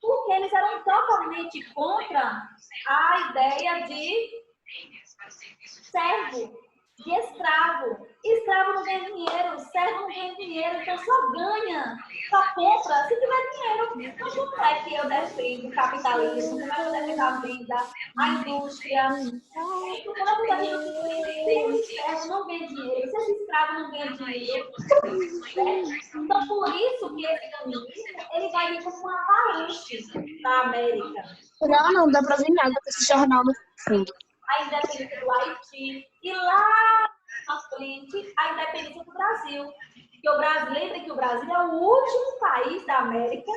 Porque eles eram totalmente contra a ideia de servo, de escravo. Escravo não ganha dinheiro, servo não ganha dinheiro, então só ganha, só compra se tiver dinheiro. Então, como é que eu defendo o capitalismo? Como é que eu defendo a venda, a indústria? Como é que eu defendo que esse servo não ganha dinheiro, se esse escravo não ganha dinheiro? Então, por isso que esse comunismo, ele vai vir como uma avalanche da América. Não dá pra ver nada com esse jornal no fundo. A independência do Haiti e lá na frente a independência do Brasil. Porque o Brasil, lembra que o Brasil é o último país da América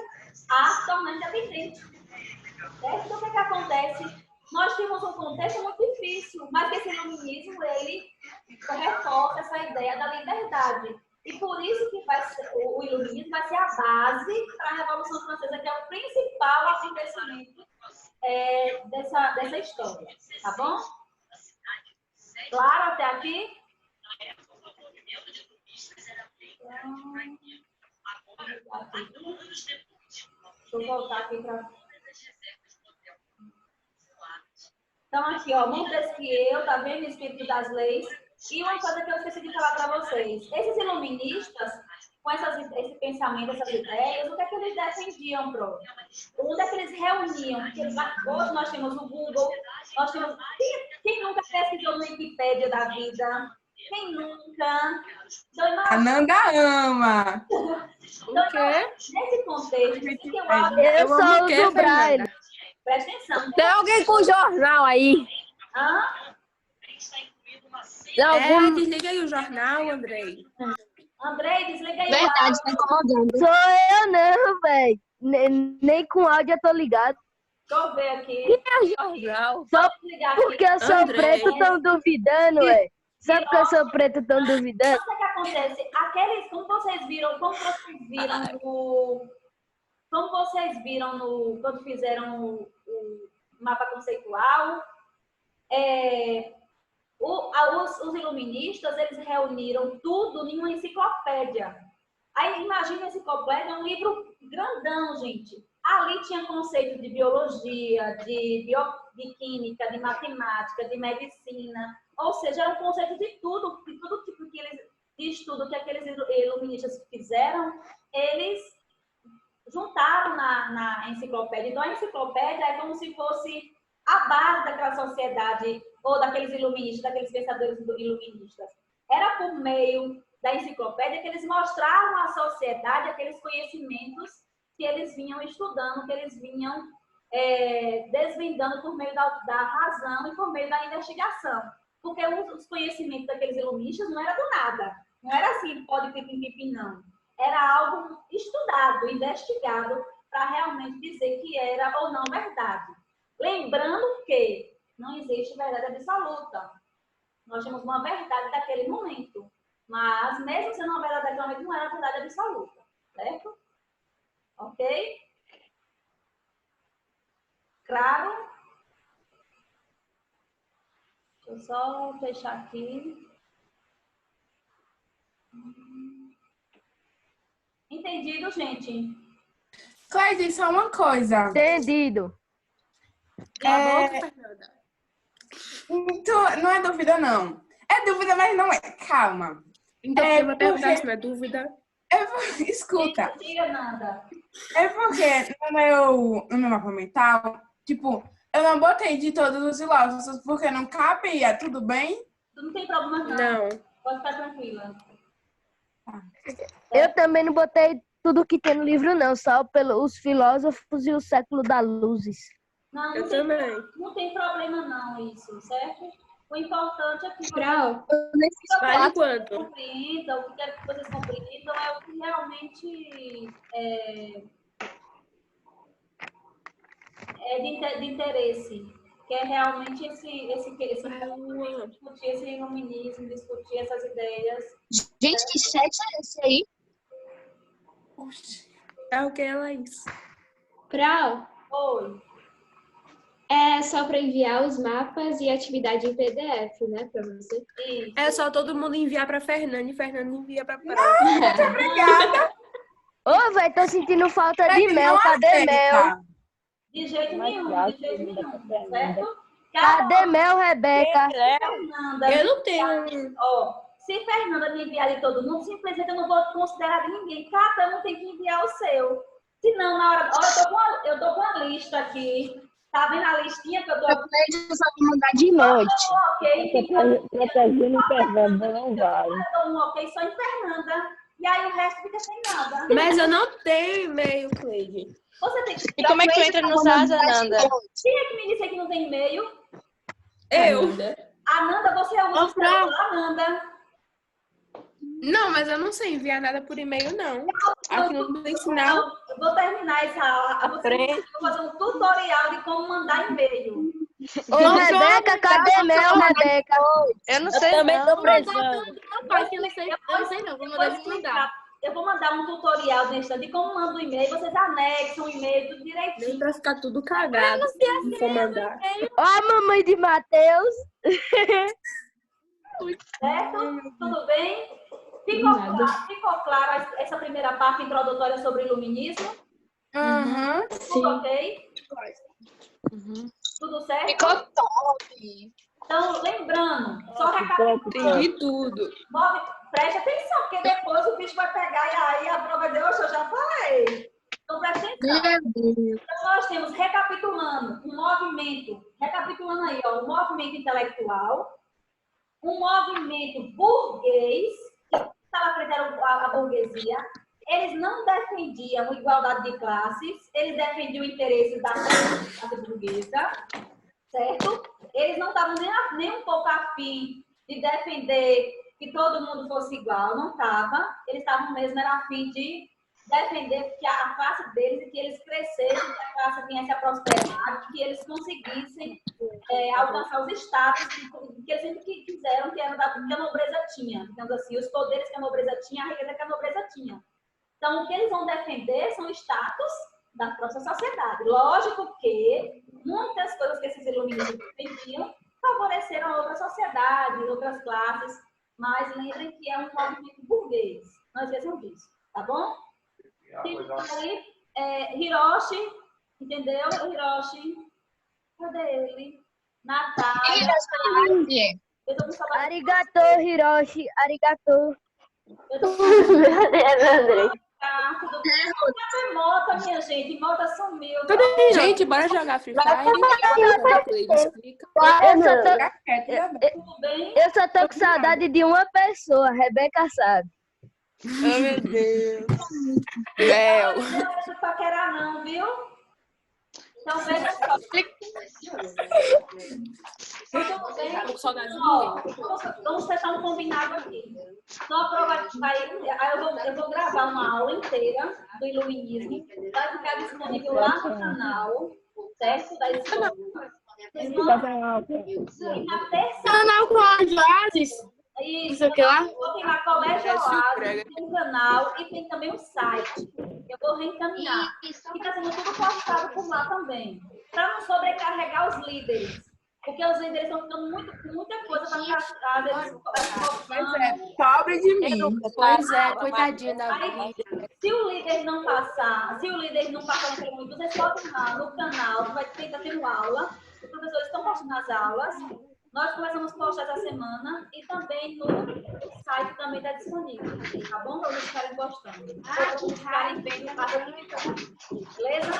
a se tornar independente. Então, o que acontece? Nós temos um contexto muito difícil, mas esse iluminismo, ele reforça essa ideia da liberdade. E por isso que o iluminismo vai ser a base para a Revolução Francesa, que é o principal acontecimento dessa história, tá bom? Claro até aqui? Deixa eu voltar aqui para... Então, aqui, ó, Montesquieu, tá vendo? O Espírito das Leis. E uma coisa que eu esqueci de falar para vocês. Esses iluministas, com esse pensamento, essas ideias, o que é que eles defendiam, Pro? Onde é que eles reuniam? Porque hoje nós temos o Google, nós temos... Quem nunca pesquisou no Wikipédia da vida? Quem nunca? Então, Ananda ama. Então, nesse contexto, que Eu só uso Braille. Presta atenção. Tem alguém com jornal aí? Hã? Desliga aí o jornal, Andrei. Andrei, desliga aí. Verdade, tá incomodando. Sou eu não, velho. Nem com áudio eu tô ligado. Deixa eu ver aqui. Que é jornal? Só Desligar aqui. porque eu sou André. preto tão duvidando, velho. Só porque eu sou preto tão duvidando. Então, o que acontece? Aqueles, como vocês viram quando fizeram o mapa conceitual, os iluministas, eles reuniram tudo em uma enciclopédia. Aí, imagina a enciclopédia, um livro grandão, gente. Ali tinha conceito de biologia, de química, de matemática, de medicina. Ou seja, era um conceito de todo tipo de estudo que aqueles iluministas fizeram, eles juntaram na enciclopédia. Então, a enciclopédia é como se fosse a base daquela sociedade, ou daqueles iluministas, daqueles pensadores iluministas. Era por meio da enciclopédia que eles mostravam à sociedade aqueles conhecimentos que eles vinham estudando, que eles vinham desvendando por meio da razão e por meio da investigação. Porque os conhecimentos daqueles iluministas não era do nada. Não era assim, pode pipi, não. Era algo estudado, investigado, para realmente dizer que era ou não verdade. Lembrando que não existe verdade absoluta. Nós temos uma verdade daquele momento. Mas, mesmo sendo uma verdade daquele momento, não era verdade absoluta. Certo? Ok? Claro? Deixa eu só fechar aqui. Entendido, gente? Cleide, só uma coisa. Entendido. Então, não é dúvida, não. É dúvida, mas não é. Calma. Então, eu vou perguntar se não é dúvida. Escuta. Não diga nada. É porque no meu mapa mental, tipo, eu não botei de todos os filósofos porque não cabia, tudo bem? Tu não tem problema, não. Não. Pode ficar tranquila. Eu também não botei tudo que tem no livro, não. Só pelos filósofos e o século da luzes. Não, Eu também. não tem problema não isso, certo? O importante é que vocês Grau, Vale quanto? compreendam, o que quero que vocês compreendam é o que realmente de interesse, que é realmente discutir esse iluminismo, discutir essas ideias. gente, que site é esse aí? É o que é, Laís? Grau, Oi. é só para enviar os mapas e atividade em PDF, né, para você? Isso. É só todo mundo enviar pra Fernanda e Fernanda envia pra Prova. Obrigada. Ô, velho, tô sentindo falta de mel. Cadê mel? De jeito nenhum, certo? Cadê mel, Rebeca? Fernanda, Eu não tenho. ó, se Fernanda me enviar de todo mundo, simplesmente eu não vou considerar de ninguém. Cada um tem que enviar o seu. Senão, na hora. Ó, eu tô com a lista aqui. Tá vendo a listinha que eu tô Eu só vou mandar de noite. ok? Protegendo o Fernanda não vale. Eu dou um ok só em Fernanda. E aí o resto fica sem nada. Mas eu não tenho e-mail, Cleide. Você tem que. E como é que tu entra no SAS, Ananda? Quem é que me disse que não tem e-mail? Eu. Ananda, você é uma Ananda. Não, mas eu não sei enviar nada por e-mail, não. Aqui no tem sinal. Eu vou terminar essa aula. Eu vou fazer um tutorial de como mandar e-mail. Ô, Rebeca, cadê mel, Rebeca? Eu não sei, Também não. tô precisando. Eu vou mandar um tutorial de como manda o e-mail. Vocês anexam o e-mail tudo Nem direitinho. pra ficar tudo cagado. Se for mandar. Ó a mamãe de Matheus. Certo? Tudo bem? Ficou claro essa primeira parte introdutória sobre iluminismo? Aham. Tudo ok? Tudo certo? Ficou top. Então, lembrando, só recapitulando. Entendi tudo. Preste atenção, porque depois o bicho vai pegar e aí a prova de hoje eu já falei. Então, preste atenção. Meu Deus. Então, nós temos, recapitulando, recapitulando aí, ó, um movimento intelectual, um movimento burguês, que estava frente à burguesia. Eles não defendiam igualdade de classes, eles defendiam interesses da classe burguesa, certo? Eles não estavam nem um pouco afim de defender que todo mundo fosse igual, não estava. Eles estavam mesmo afim de defender que a classe deles e que eles crescessem, que a classe viesse a prosperar, que eles conseguissem alcançar os status que eles sempre quiseram, que era que a nobreza tinha. Digamos assim, os poderes que a nobreza tinha, a riqueza que a nobreza tinha. Então, o que eles vão defender são status da própria sociedade. Lógico que muitas coisas que esses iluministas defendiam favoreceram outras sociedades, outras classes, mas lembrem que é um movimento burguês. Não esqueçam disso, tá bom? Tem aí, Hiroshi, entendeu? Hiroshi, cadê ele? Natália. Eu tô com saudade. Arigato, Hiroshi. Arigato. Eu tô com Andrei. tudo bem? Cadê Mota, minha gente? Mota sumiu. Gente, bora jogar Free Fire. Cleide, explica. Tudo bem? Eu só tô com saudade de uma pessoa, Rebeca sabe. Oh, meu Deus. Bel. Não é de paquerar não, viu? Então, veja só. Tudo bem? Ó, vamos fechar um combinado aqui. Então, a prova eu vou gravar uma aula inteira do iluminismo. Vai ficar disponível lá no canal, certo? Da escola. E na terça... Canal com as bases. Isso aqui lá? Vou tem lá Colégio Oasis, tem um canal e tem também um site. Eu vou reencaminhar. E está sendo tudo postado por lá também. Para não sobrecarregar os líderes. Porque os líderes estão ficando com muita coisa para trazer. Pobre de mim. Pois é, coitadinha da vida. Se o líder não passar naquele momento, vocês podem lá no canal, que vai estar tendo aula. Os professores estão postando as aulas. Nós começamos a postar essa semana e também no site também está disponível, tá bom? Para vocês ficarem postando. Para vocês ficarem vendo o caso aqui. Beleza?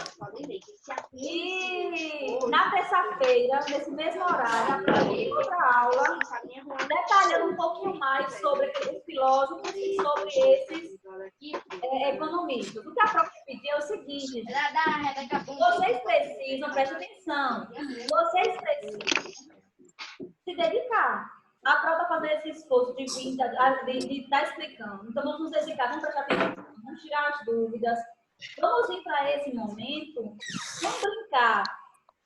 E na terça-feira, nesse mesmo horário, tem outra aula detalhando um pouquinho mais sobre os filósofos e sobre esses economistas. O que a prova pedia é o seguinte, gente. Vocês precisam, preste atenção, vocês precisam se dedicar. A prova está fazendo esse esforço de estar explicando. Então, vamos nos dedicar, vamos prestar atenção, vamos tirar as dúvidas. Vamos ir para esse momento, não brincar,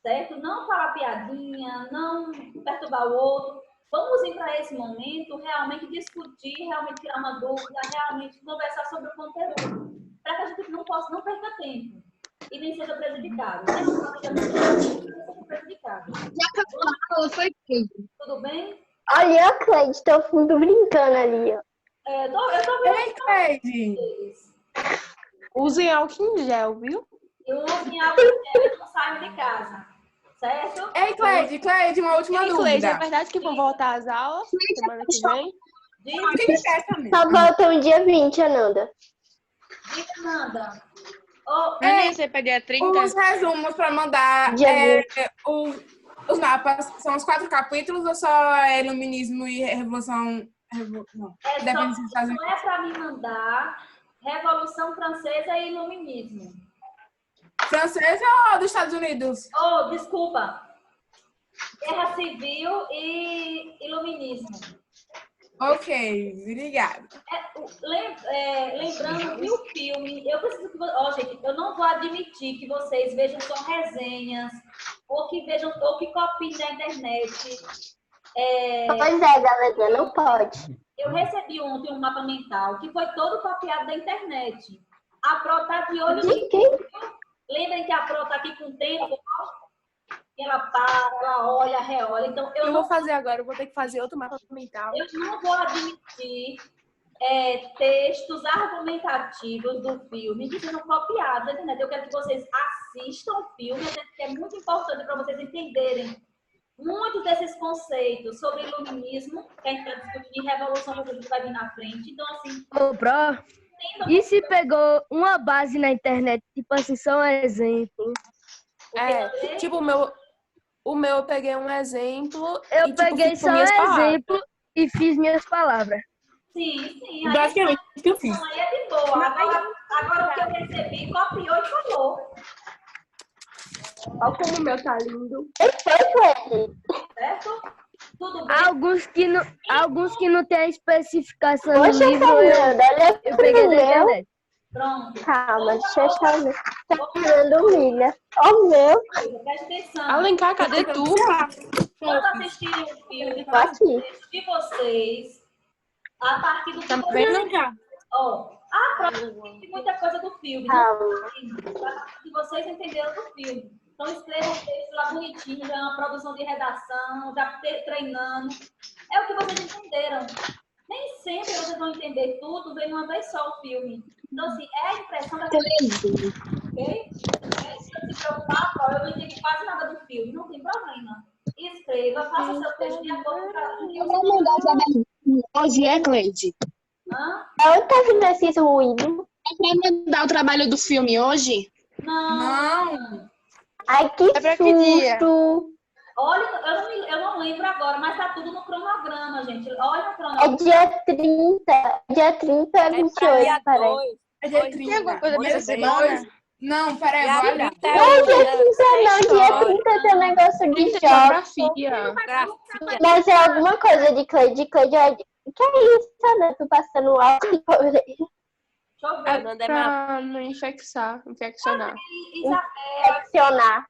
certo? Não falar piadinha, não perturbar o outro. Vamos ir para esse momento, realmente discutir, realmente tirar uma dúvida, realmente conversar sobre o conteúdo, para que a gente não perca tempo e nem seja prejudicado. Foi feito. Tudo bem? Olha a Cleide, estou fundo brincando ali, ó. Eu tô vendo Ei, Cleide. vocês. Usem álcool em gel, viu? Eu uso em algo que eu não saio de casa, certo? Ei, Cleide, uma última Ei, Cleide, é dúvida. verdade que vão voltar às aulas semana que vem? Diga, Quem quer também? Só volta um dia 20, Ananda. Nanda. Oh, Não é nem ser pedir 30? Os resumos para mandar. Dia Os mapas são os 4 capítulos ou só é iluminismo e revolução? Não. Independência dos Estados Unidos. Não é para me mandar Revolução Francesa e Iluminismo. Francesa ou dos Estados Unidos? Oh, desculpa. Guerra Civil e Iluminismo. Ok, obrigada. Lembrando que o filme, eu preciso que gente, eu não vou admitir que vocês vejam só resenhas ou que vejam ou que copiem da internet. Pois é, galera, não pode. Eu recebi ontem um mapa mental que foi todo copiado da internet. A Pro tá de olho De quem? Lembrem que a Pro tá aqui com o tempo, ó. Ela para, ela olha, reolha. Então, Eu vou fazer agora, eu vou ter que fazer outro mapa mental. eu não vou admitir textos argumentativos do filme que sejam copiados da internet. Eu quero que vocês assistam o filme, que é muito importante para vocês entenderem muitos desses conceitos sobre iluminismo, que a gente vai discutir, revolução que a gente vai vir na frente. Então, assim, Ô, Pro, e se pegou uma base na internet, tipo assim, só um exemplo? Tipo, o meu eu peguei um exemplo. Eu e, tipo, peguei fiz só com um minhas palavras. exemplo e fiz minhas palavras. sim. Basicamente, o que eu fiz. Aí é de boa. Agora o que eu recebi, copiou e falou. Olha como o meu tá lindo. Certo? Tudo bem? Alguns que não tem a especificação no Poxa, livro, Fernanda, olha eu peguei da pro meu. internet. Pronto. Calma, deixa eu achar o meu. Tá falando milha. Ó o meu. Preste atenção. Alencar, cadê tu? Quando assistirem o filme, Tô aqui. de vocês, a partir do que Tá vocês... vendo? Ó, a prova tem muita coisa do filme. Calma. Que vocês entenderam do filme. Então, escrevam o texto lá bonitinho, já é uma produção de redação, já treinando. É o que vocês entenderam. Nem sempre vocês vão entender tudo, vem uma vez só o filme. Então, assim, é a impressão da coisa. Ok? Se se preocupar, eu não entendi quase nada do filme. Não tem problema. Escreva, faça seu texto de acordo com Eu vou mandar o trabalho hoje, é, Cleide? Hã? Onde tá vindo esse ruído? É pra mandar o trabalho do filme hoje? Não. Ai, que É pra que dia? susto. Olha, eu não lembro agora, mas tá tudo no cronograma, gente. Olha o É cronograma. dia 30. Dia 30 a 28, parece. É dia Tem 30. alguma coisa Dia pra semana? 2. Não, peraí, eu vou olhar. Não, dia 30 não. Dia 30 tem um negócio de jogos. Geografia. Mas é alguma coisa de Cleide. Cleide é... Que é isso, Ana? Tu passando álcool por aí. Deixa eu ver. Nanda é má. Pra não infeccionar. Isabela, Seccionar.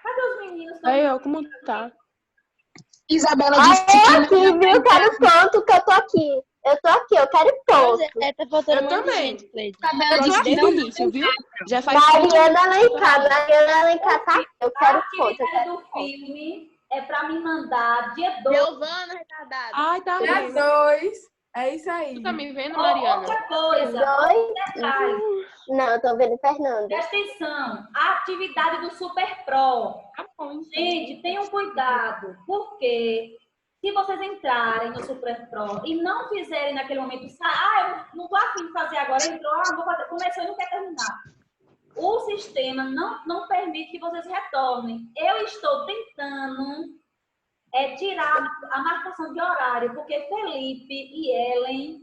cadê os meninos? Aí, ó, como tá. Isabela Ai, disse que eu aqui, viu? Quero ponto que eu tô aqui. Eu quero ponto. Tá faltando Eu muito também. gente, Cleide. Isabela Eu disse desde que o não. início, viu? Já faz Mariana Alencar tá aqui. Eu A quero ponto. Eu atividade quero do filme é pra me mandar dia 2. Giovana, retardada. Ai, tá Dia vendo. 2. É isso aí. Tu tá me vendo, Mariana? Outra coisa, Dois. detalhe. Não, eu tô vendo Fernanda. Presta atenção. A atividade do Super Pro. Tá bom, então. Gente, tenham cuidado, porque se vocês entrarem no Super Pro e não fizerem naquele momento, eu não tô afim de fazer agora, entrou, vou fazer, começou e não quer terminar. O sistema não permite que vocês retornem. Eu estou tentando tirar a marcação de horário, porque Felipe e Ellen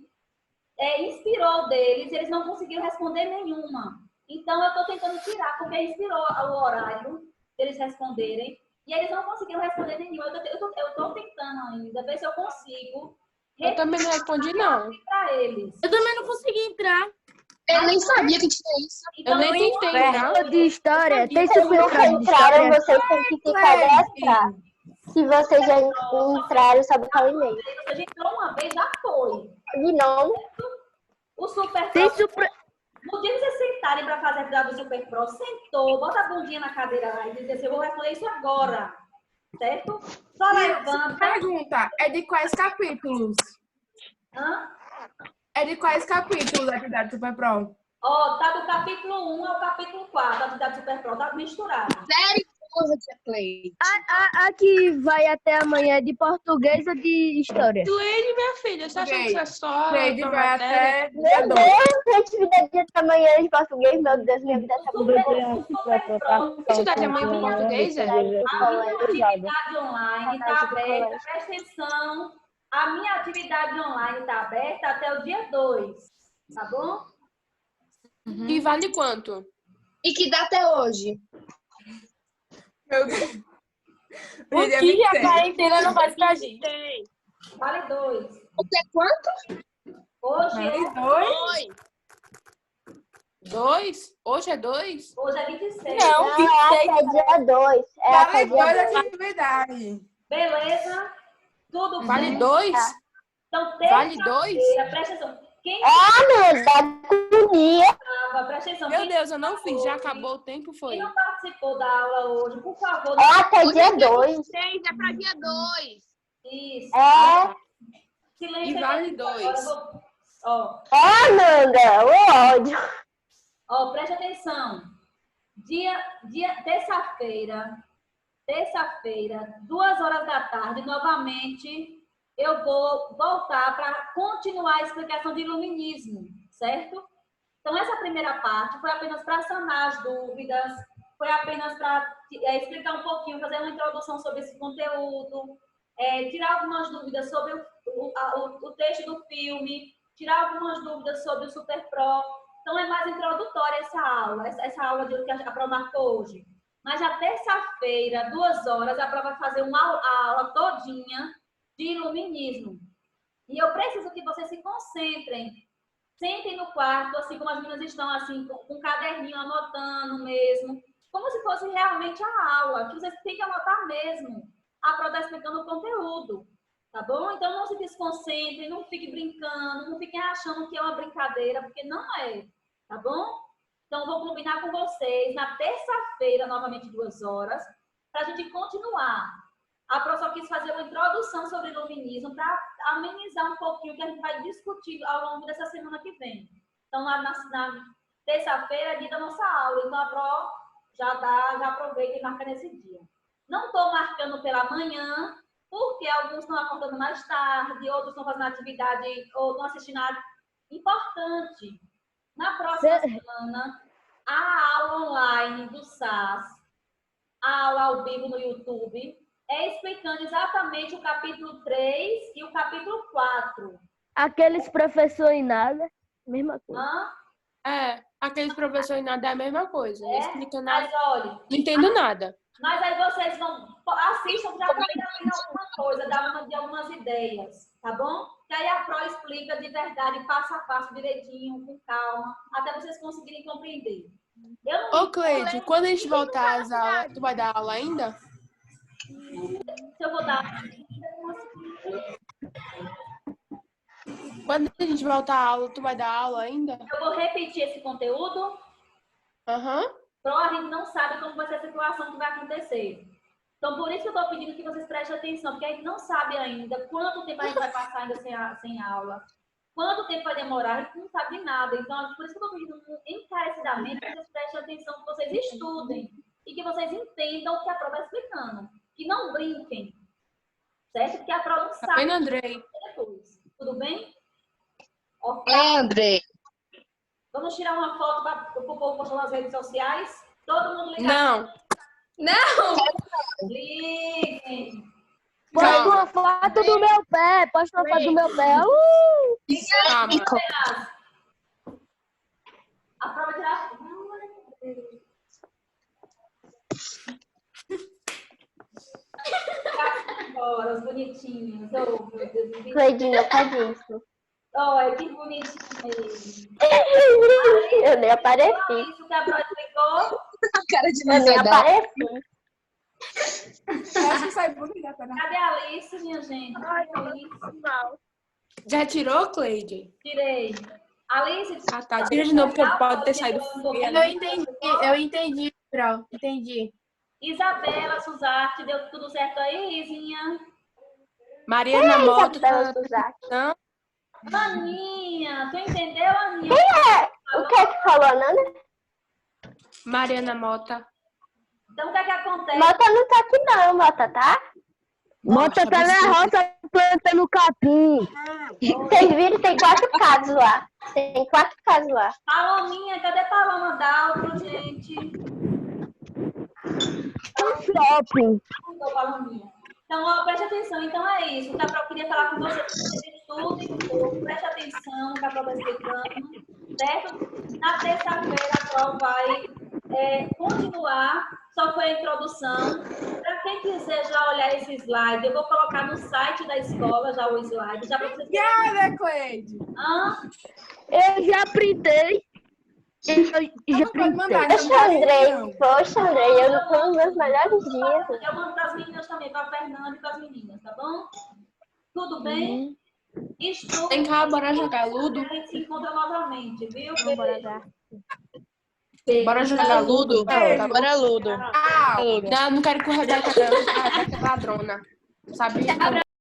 inspirou deles, eles não conseguiram responder nenhuma. Então, eu estou tentando tirar, porque inspirou o horário deles responderem, e eles não conseguiram responder nenhuma. Eu estou tentando ainda, ver se eu consigo. Eu também não respondi, não. Para eles. Eu também não consegui entrar. Eu nem sabia que tinha isso. Então, Eu nem tentei, não. De história, tem Vocês super nunca prova de entraram, história. vocês têm que se cadastrar. Se vocês já entraram, só botar o e-mail. a gente entrou uma vez, já foi. E não, O Super Tem Pro, super... no dia que vocês sentarem para fazer a atividade do Super Pro, sentou, bota a bundinha na cadeira lá e diz assim, eu vou responder isso agora. Certo? Só levanta. Pergunta, é de quais capítulos? Hã? É de quais capítulos a atividade do Super Pro? Ó, tá do capítulo 1 ao capítulo 4, a atividade Super Pro, tá misturado. Aqui vai até amanhã de português ou de história? Cleide, minha filha, você acha que isso é só Cleide tua vai matéria? até dia meu 2. Deus, tem atividade de amanhã em português, meu Deus, minha vida tá muito Super Pro, Atividade amanhã em português, é? a minha atividade online está aberta, presta atenção, a minha atividade online está aberta até o dia 2, tá bom? E vale quanto? E que data é hoje? Meu Deus. O Hoje é que a 26. quarentena não faz pra gente? Vale 2. O que é quanto? Hoje é, Dois? 2? Hoje é 2? hoje é 26. Não, Não, é até dia 2. É até Vale dia 2 2. atividades. Beleza? Tudo Vale bem? 2? Então, Vale terça-feira, presta atenção. Quem Mano, da agonia. estava, presta atenção. Meu Quem Deus, eu não fiz. Já acabou o tempo, foi? não participou da aula hoje, por favor, É até dia 2. 6 é pra dia 2. isso. É. Silêncio. E vale aí, 2. agora eu vou- Ó, Amanda, o ódio. ó, preste atenção. Terça-feira, 2h da tarde, novamente, eu vou voltar para continuar a explicação de iluminismo, certo? Então, essa primeira parte foi apenas para sanar as dúvidas, foi apenas para explicar um pouquinho, fazer uma introdução sobre esse conteúdo, tirar algumas dúvidas sobre o texto do filme, tirar algumas dúvidas sobre o Super Pro. Então, é mais introdutória essa aula que a prova marcou hoje. Mas, na terça-feira, 2h, a prova vai fazer a aula todinha de iluminismo. E eu preciso que vocês se concentrem. Sentem no quarto, assim como as meninas estão, assim, com um caderninho, anotando mesmo. Como se fosse realmente a aula, que vocês têm que anotar mesmo. A prova está explicando o conteúdo, tá bom? Então, não se desconcentrem, não fiquem brincando, não fiquem achando que é uma brincadeira, porque não é, tá bom? Então, vou combinar com vocês na terça-feira, novamente 2h, para a gente continuar. A professora só quis fazer uma introdução sobre iluminismo para amenizar um pouquinho o que a gente vai discutir ao longo dessa semana que vem. Então, na terça-feira é dia da nossa aula, então a Pro já aproveita e marca nesse dia. Não estou marcando pela manhã, porque alguns estão acordando mais tarde, outros estão fazendo atividade ou estão assistindo a importante. Na próxima semana, a aula online do SAS, a aula ao vivo no YouTube, explicando exatamente o capítulo 3 e o capítulo 4. Aqueles professores em nada, mesma coisa. Aqueles professores em nada é a mesma coisa. Não explica nada. Mas olha, Não entendo nada. mas aí vocês assistam já para alguma coisa, dar de algumas ideias, tá bom? Que aí a Pro explica de verdade, passo a passo, direitinho, com calma, até vocês conseguirem compreender. Ô, Cleide, quando a gente voltar às aulas, tu vai dar aula ainda? Se eu vou dar... Quando a gente voltar à aula, tu vai dar aula ainda? Eu vou repetir esse conteúdo. Aham. Então, a gente não sabe como vai ser a situação que vai acontecer. Então, por isso que eu estou pedindo que vocês prestem atenção, porque a gente não sabe ainda quanto tempo a gente vai passar ainda sem aula, quanto tempo vai demorar, a gente não sabe de nada. Então, por isso que eu estou pedindo encarecidamente que vocês prestem atenção, que vocês estudem e que vocês entendam o que a prova está explicando. Que não brinquem, certo? Porque a prova não sabe. Bem, Andrei. Depois. Tudo bem? Ok. Andrei. Vamos tirar uma foto para o povo postar nas redes sociais? Todo mundo ligado? Não. Liguem. Posta uma foto do meu pé, posta uma foto do meu pé. Calma. Calma. A prova de arte. Bora, os bonitinhos. Oh, meu Deus. Cleide, não faz isso. Olha, que bonitinho ele. Eu nem apareci. Isso que a Bro explicou. A cara de Eu nem Lisa dela. apareci. Eu acho que sai bonita, né? Cadê a Alice, minha gente? Alice. Já tirou, Cleide? Tirei. Alice. Ah, tá. Tira de novo, porque pode ter saído. Eu entendi, Bro. Entendi. Isabela Suzarte, deu tudo certo aí, Izinha? Mariana Mota. Isabela Suzaki. Aninha, tu entendeu, Aninha? O que é que falou, Nana? Mariana Mota. Então, o que é que acontece? Mota não tá aqui não, Mota, tá? Mota tá na roça plantando capim. Vocês viram? Tem 4 casos lá. Tem 4 casos lá. Palominha, cadê Paloma Daltro, gente? Shopping. Não, Palominha. Então, ó, preste atenção. Então, é isso. Tá? Eu queria falar com vocês. Vocês estudem um pouco, preste atenção no que a prova está explicando, certo? Na terça-feira, a prova vai continuar. Só foi a introdução. Para quem quiser já olhar esse slide, eu vou colocar no site da escola já o slide. Já para vocês Obrigada, Cleide. Eu já printei. Eu já Pode printei. mandar. Poxa, Andrei, eu não tô nos meus melhores dias. Eu mando para as meninas também, para a Fernanda e para as meninas, tá bom? Tudo bem? Estudo. Vem cá, bora jogar Ludo. A gente se encontra novamente, viu? Bora jogar Ludo? Bora, Ludo. Não, não quero que o Rebeca é ladrona. Sabe?